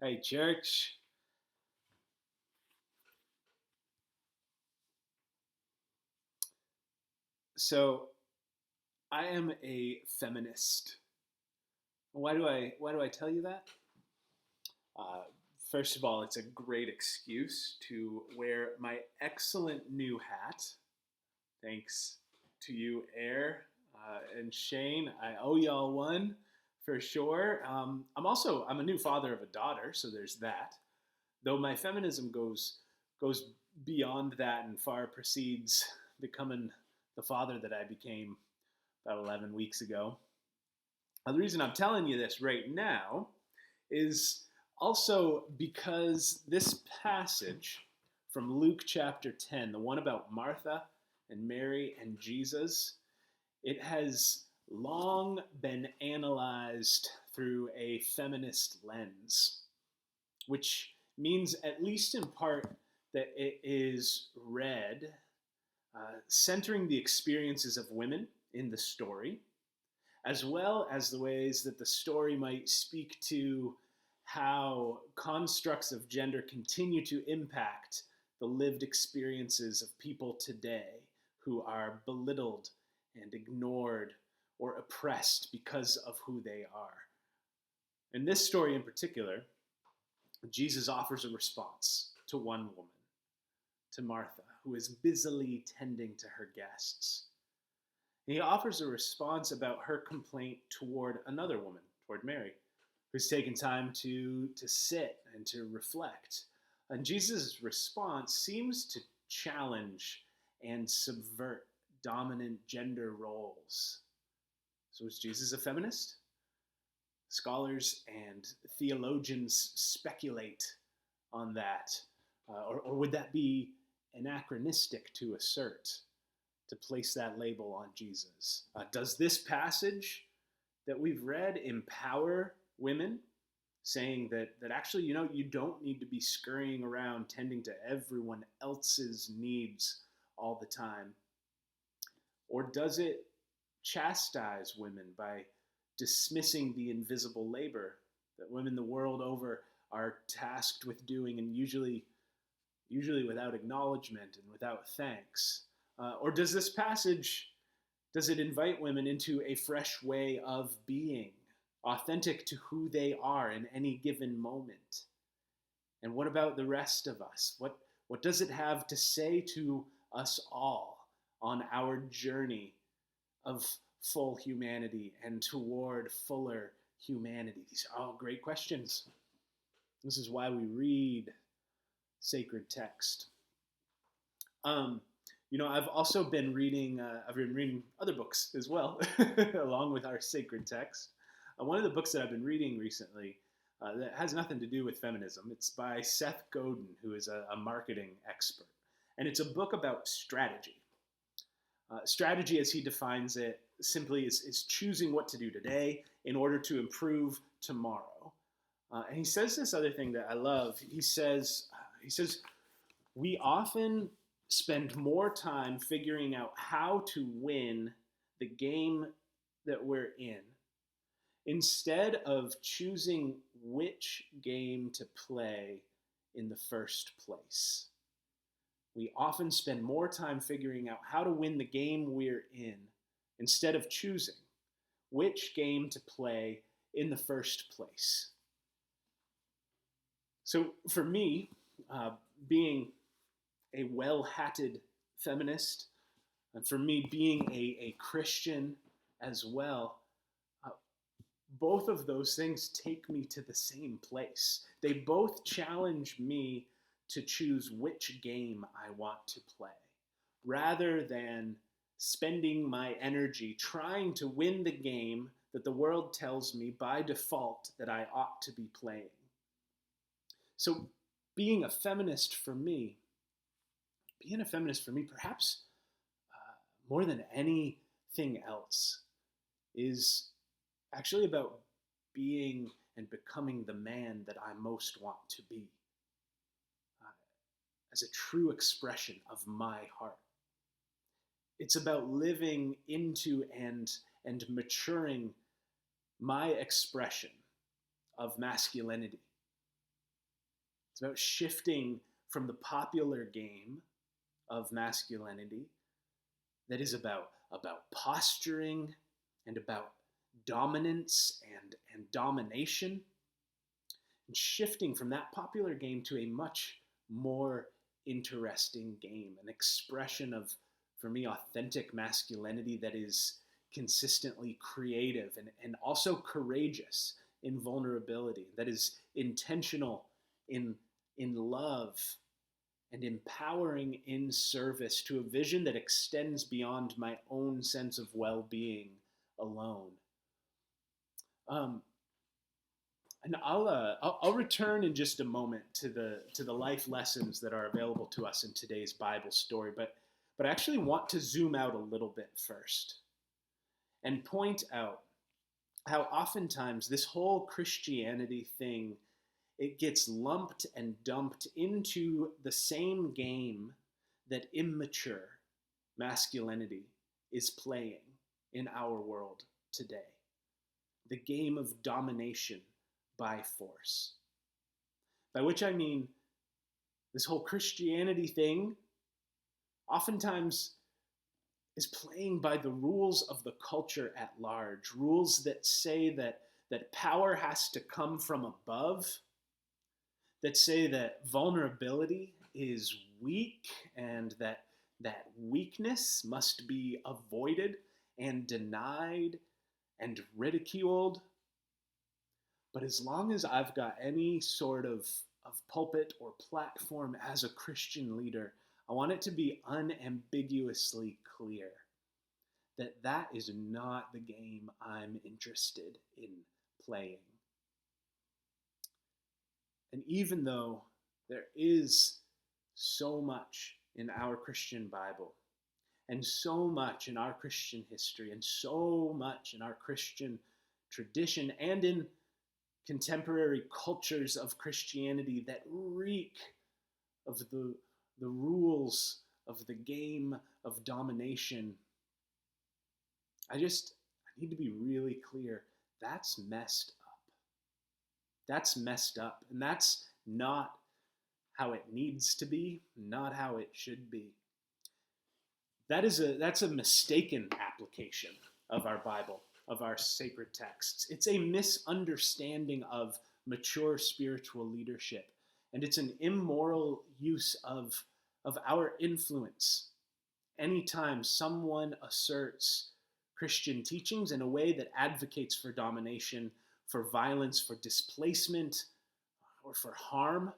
Hey, church. So I am a feminist. Why do I tell you that? Uh, First of all, it's a great excuse to wear my excellent new hat. Thanks to you, Air and Shane. I owe y'all one for sure. I'm a new father of a daughter, so there's that. Though my feminism goes beyond that and far precedes becoming the father that I became about 11 weeks ago. Now, the reason I'm telling you this right now is also because this passage from Luke chapter 10, the one about Martha and Mary and Jesus, it has long been analyzed through a feminist lens, which means, at least in part, that it is read centering the experiences of women in the story, as well as the ways that the story might speak to how constructs of gender continue to impact the lived experiences of people today who are belittled and ignored or oppressed because of who they are. In this story in particular, Jesus offers a response to one woman, to Martha, who is busily tending to her guests. And he offers a response about her complaint toward another woman, toward Mary, who's taken time to sit and to reflect. And Jesus' response seems to challenge and subvert dominant gender roles. So is Jesus a feminist? Scholars and theologians speculate on that. Or would that be anachronistic to assert, to place that label on Jesus? Does this passage that we've read empower women, saying that actually, you don't need to be scurrying around tending to everyone else's needs all the time? Or does it chastise women by dismissing the invisible labor that women the world over are tasked with doing, and usually without acknowledgement and without thanks? Or does this passage, does it invite women into a fresh way of being, authentic to who they are in any given moment? And what about the rest of us? What does it have to say to us all on our journey of full humanity and toward fuller humanity? These are all great questions. This is why we read sacred text. I've also been reading. I've been reading other books as well, along with our sacred text. One of the books that I've been reading recently that has nothing to do with feminism. It's by Seth Godin, who is a marketing expert, and it's a book about strategy. Strategy, as he defines it, simply is choosing what to do today in order to improve tomorrow. And he says this other thing that I love. He says, we often spend more time figuring out how to win the game that we're in instead of choosing which game to play in the first place. We often spend more time figuring out how to win the game we're in instead of choosing which game to play in the first place. So for me, being a well-hatted feminist, and for me being a Christian as well, both of those things take me to the same place. They both challenge me to choose which game I want to play, rather than spending my energy trying to win the game that the world tells me by default that I ought to be playing. So being a feminist for me, perhaps more than anything else, is actually about being and becoming the man that I most want to be, as a true expression of my heart. It's about living into and maturing my expression of masculinity, about shifting from the popular game of masculinity that is about posturing and about dominance and domination, and shifting from that popular game to a much more interesting game, an expression of, for me, authentic masculinity that is consistently creative and also courageous in vulnerability, that is intentional in love and empowering in service to a vision that extends beyond my own sense of well-being alone. And I'll return in just a moment to the life lessons that are available to us in today's Bible story, but I actually want to zoom out a little bit first and point out how oftentimes this whole Christianity thing, it gets lumped and dumped into the same game that immature masculinity is playing in our world today. The game of domination by force. By which I mean, this whole Christianity thing oftentimes is playing by the rules of the culture at large, rules that say that power has to come from above, that say that vulnerability is weak and that weakness must be avoided and denied and ridiculed. But as long as I've got any sort of pulpit or platform as a Christian leader, I want it to be unambiguously clear that that is not the game I'm interested in playing. And even though there is so much in our Christian Bible, and so much in our Christian history, and so much in our Christian tradition, and in contemporary cultures of Christianity that reek of the rules of the game of domination, I need to be really clear. That's messed up. That's messed up. And that's not how it needs to be, not how it should be. That's a mistaken application of our Bible, of our sacred texts. It's a misunderstanding of mature spiritual leadership, and it's an immoral use of our influence anytime someone asserts Christian teachings in a way that advocates for domination, for violence, for displacement, or for harm.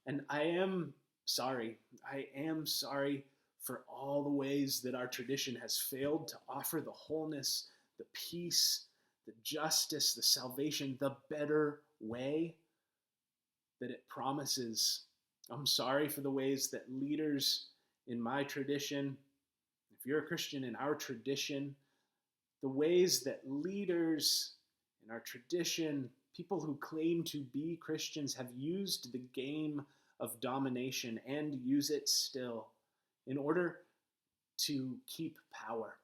And I am sorry for all the ways that our tradition has failed to offer the wholeness, the peace, the justice, the salvation, the better way that it promises. I'm sorry for the ways that leaders in my tradition, if you're a Christian in our tradition, the ways that leaders in our tradition, people who claim to be Christians, have used the game of domination and use it still in order to keep power.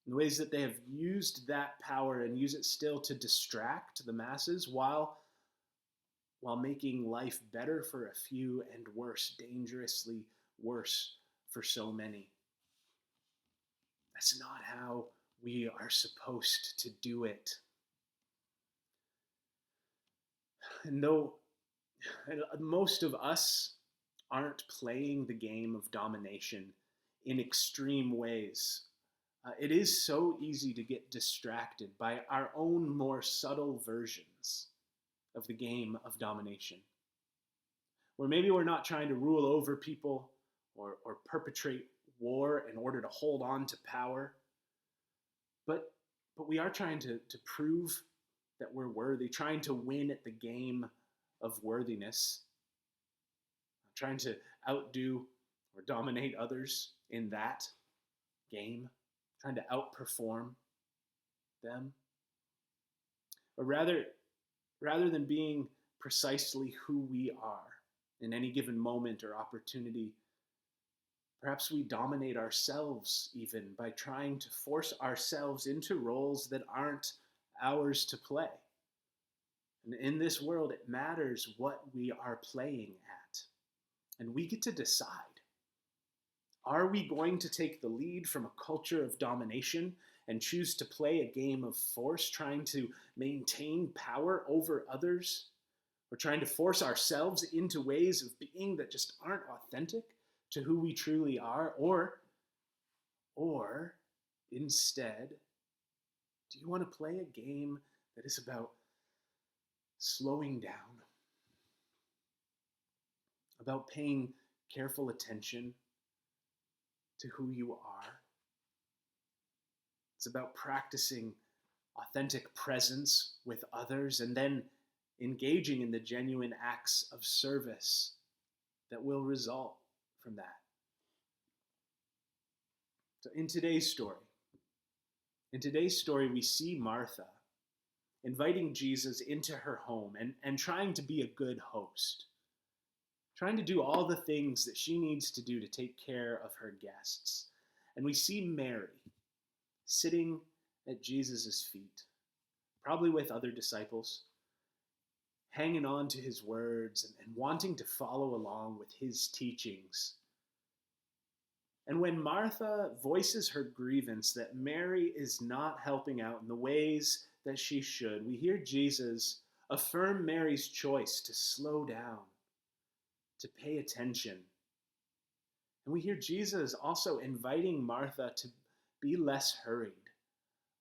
In the ways that they have used that power and use it still to distract the masses while making life better for a few and worse, dangerously worse for so many. That's not how we are supposed to do it. And though most of us aren't playing the game of domination in extreme ways, it is so easy to get distracted by our own more subtle versions of the game of domination, where maybe we're not trying to rule over people or perpetrate war in order to hold on to power, but we are trying to prove that we're worthy, trying to win at the game of worthiness, trying to outdo or dominate others in that game, trying to outperform them. Or rather than being precisely who we are in any given moment or opportunity, perhaps we dominate ourselves even by trying to force ourselves into roles that aren't ours to play. And in this world, it matters what we are playing at. And we get to decide. Are we going to take the lead from a culture of domination and choose to play a game of force, trying to maintain power over others? Or trying to force ourselves into ways of being that just aren't authentic to who we truly are? Or instead, do you want to play a game that is about slowing down, about paying careful attention to who you are? It's about practicing authentic presence with others and then engaging in the genuine acts of service that will result from that. So in today's story, we see Martha inviting Jesus into her home and trying to be a good host, trying to do all the things that she needs to do to take care of her guests. And we see Mary sitting at Jesus' feet, probably with other disciples, hanging on to his words and wanting to follow along with his teachings. And when Martha voices her grievance that Mary is not helping out in the ways that she should, we hear Jesus affirm Mary's choice to slow down, to pay attention. And we hear Jesus also inviting Martha to be less hurried,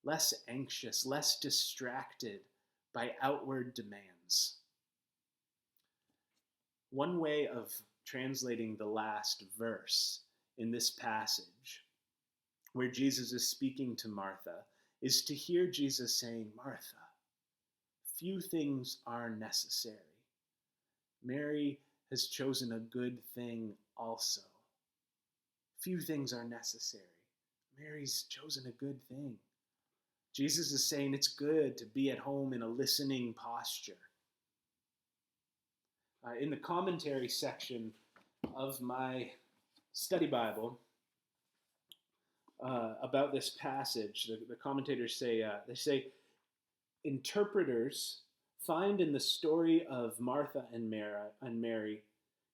less anxious, less distracted by outward demands. One way of translating the last verse in this passage, where Jesus is speaking to Martha, is to hear Jesus saying, Martha, few things are necessary. Mary has chosen a good thing also. Few things are necessary. Mary's chosen a good thing. Jesus is saying it's good to be at home in a listening posture. In the commentary section of my study Bible about this passage, the commentators say, interpreters find in the story of Martha and Mary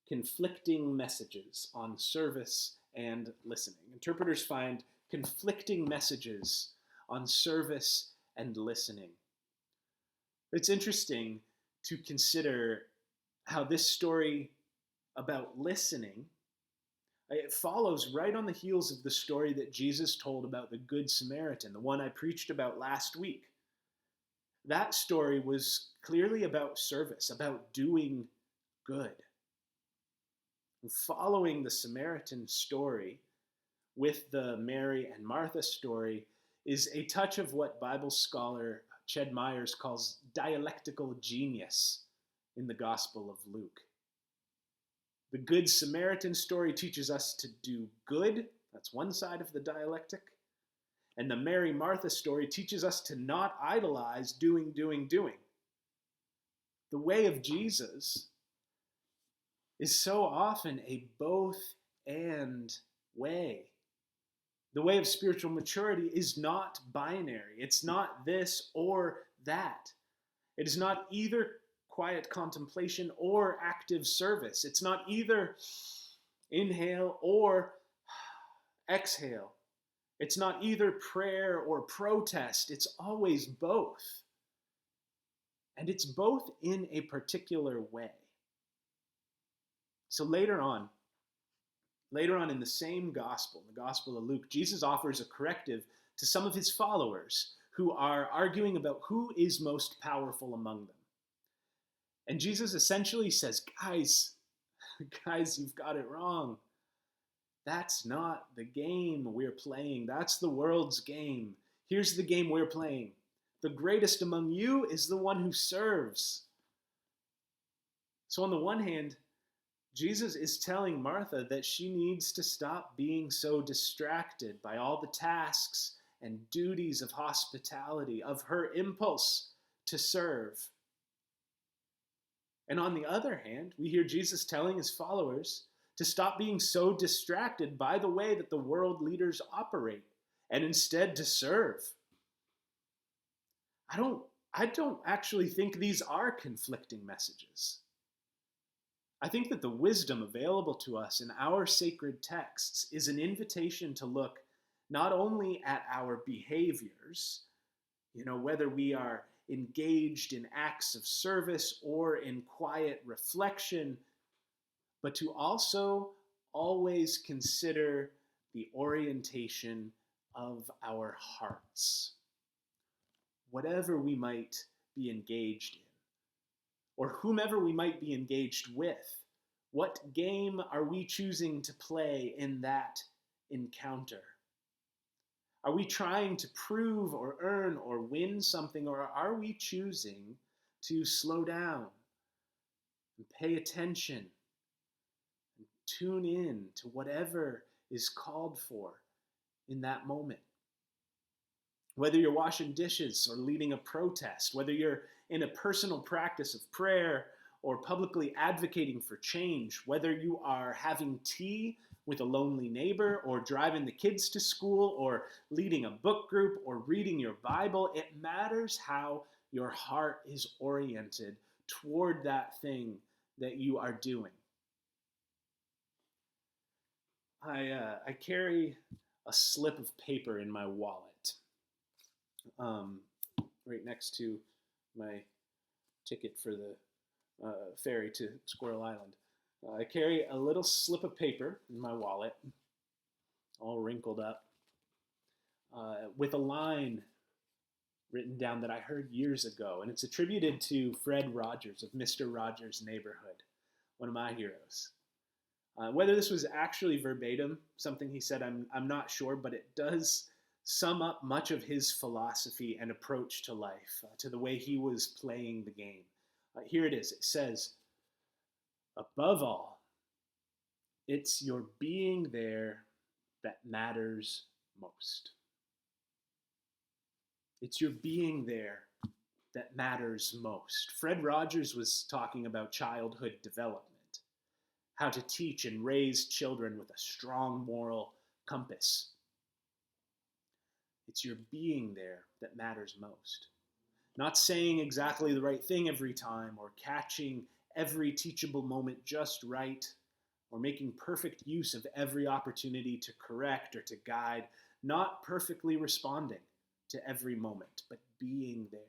conflicting messages on service and listening. Interpreters find conflicting messages on service and listening. It's interesting to consider how this story about listening, it follows right on the heels of the story that Jesus told about the Good Samaritan, the one I preached about last week. That story was clearly about service, about doing good. And following the Samaritan story with the Mary and Martha story is a touch of what Bible scholar Ched Myers calls dialectical genius in the Gospel of Luke. The Good Samaritan story teaches us to do good. That's one side of the dialectic. And the Mary Martha story teaches us to not idolize doing. The way of Jesus is so often a both and way. The way of spiritual maturity is not binary. It's not this or that. It is not either quiet contemplation or active service. It's not either inhale or exhale. It's not either prayer or protest. It's always both. And it's both in a particular way. So later on in the same gospel, the Gospel of Luke, Jesus offers a corrective to some of his followers who are arguing about who is most powerful among them. And Jesus essentially says, guys, you've got it wrong. That's not the game we're playing. That's the world's game. Here's the game we're playing. The greatest among you is the one who serves. So on the one hand, Jesus is telling Martha that she needs to stop being so distracted by all the tasks and duties of hospitality, of her impulse to serve. And on the other hand, we hear Jesus telling his followers to stop being so distracted by the way that the world leaders operate and instead to serve. I don't I don't actually think these are conflicting messages. I think that the wisdom available to us in our sacred texts is an invitation to look not only at our behaviors, whether we are engaged in acts of service or in quiet reflection, but to also always consider the orientation of our hearts. Whatever we might be engaged in, or whomever we might be engaged with, what game are we choosing to play in that encounter? Are we trying to prove or earn or win something, or are we choosing to slow down and pay attention and tune in to whatever is called for in that moment? Whether you're washing dishes or leading a protest, whether you're in a personal practice of prayer or publicly advocating for change, whether you are having tea with a lonely neighbor or driving the kids to school or leading a book group or reading your Bible, it matters how your heart is oriented toward that thing that you are doing. I carry a slip of paper in my wallet, right next to my ticket for the ferry to Squirrel Island. I carry a little slip of paper in my wallet, all wrinkled up, with a line written down that I heard years ago, and it's attributed to Fred Rogers of Mr. Rogers' Neighborhood, one of my heroes. Whether this was actually verbatim, something he said, I'm not sure, but it does sum up much of his philosophy and approach to life, to the way he was playing the game. Here it is. It says, above all, it's your being there that matters most. It's your being there that matters most. Fred Rogers was talking about childhood development, how to teach and raise children with a strong moral compass. It's your being there that matters most. Not saying exactly the right thing every time, or catching every teachable moment just right, or making perfect use of every opportunity to correct or to guide, not perfectly responding to every moment, but being there.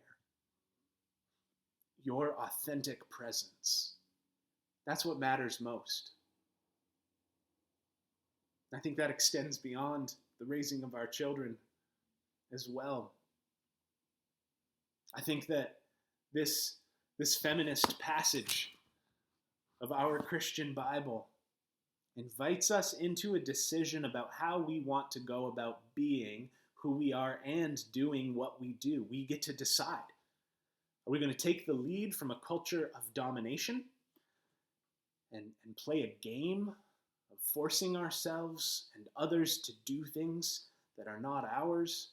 Your authentic presence. That's what matters most. I think that extends beyond the raising of our children as well. I think that this feminist passage of our Christian Bible invites us into a decision about how we want to go about being who we are and doing what we do. We get to decide. Are we going to take the lead from a culture of domination and play a game of forcing ourselves and others to do things that are not ours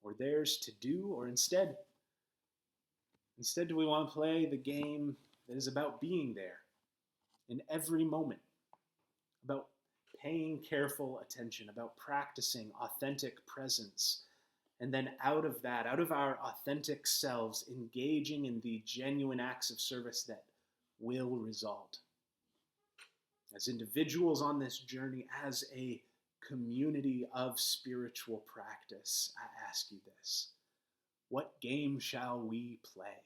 or theirs to do? Or instead do we want to play the game that is about being there in every moment, about paying careful attention, about practicing authentic presence, and then out of that, out of our authentic selves, engaging in the genuine acts of service that will result? As individuals on this journey, as a community of spiritual practice, I ask you this: what game shall we play?